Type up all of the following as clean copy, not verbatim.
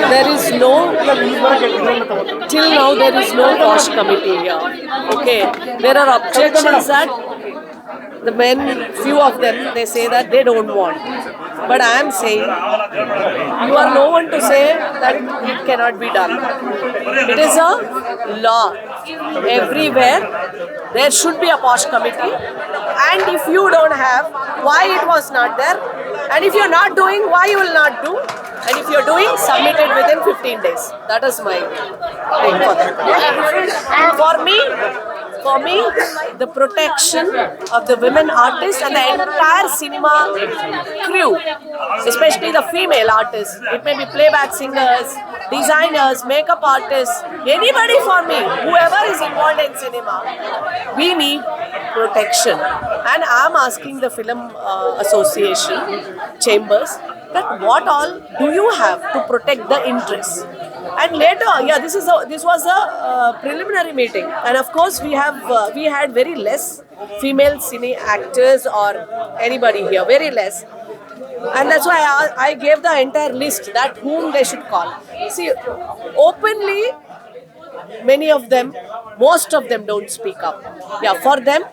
There is no, till now there is no Bosch committee here. Okay, there are objections that the men, few of them, they say that they don't want. But I am saying, you are no one to say that it cannot be done. It is a law. Everywhere there should be a Bosch committee. And if you don't have, why it was not there? And if you're not doing, why you will not do? And if you're doing, submit it within 15 days. That is my thing for that. For me, the protection of the women artists and the entire cinema crew, especially the female artists, it may be playback singers, designers, makeup artists, anybody for me, whoever is involved in cinema, we need protection. And I'm asking the Film Association, Chambers, that what all do you have to protect the interests? And later, this was a preliminary meeting, and of course we had very less female cine actors or anybody here, very less, and that's why I gave the entire list that whom they should call. See, openly, many of them, most of them don't speak up. Yeah, for them,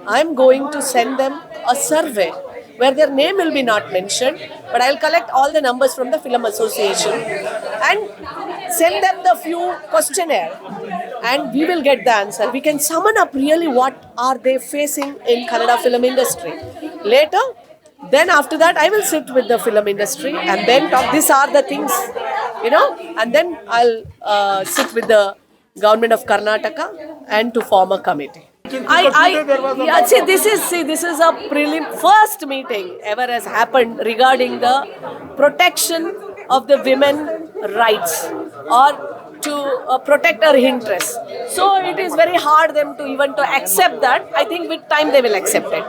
I'm going to send them a survey where their name will be not mentioned, but I'll collect all the numbers from the Film Association and send them the few questionnaire, and we will get the answer. We can summon up really what are they facing in Kannada film industry. Later, then after that, I will sit with the film industry and then talk. These are the things, and then I'll sit with the government of Karnataka and to form a committee. This is a first meeting ever has happened regarding the protection of the women rights or to protect our interests. So it is very hard them to even to accept that. I think with time they will accept it.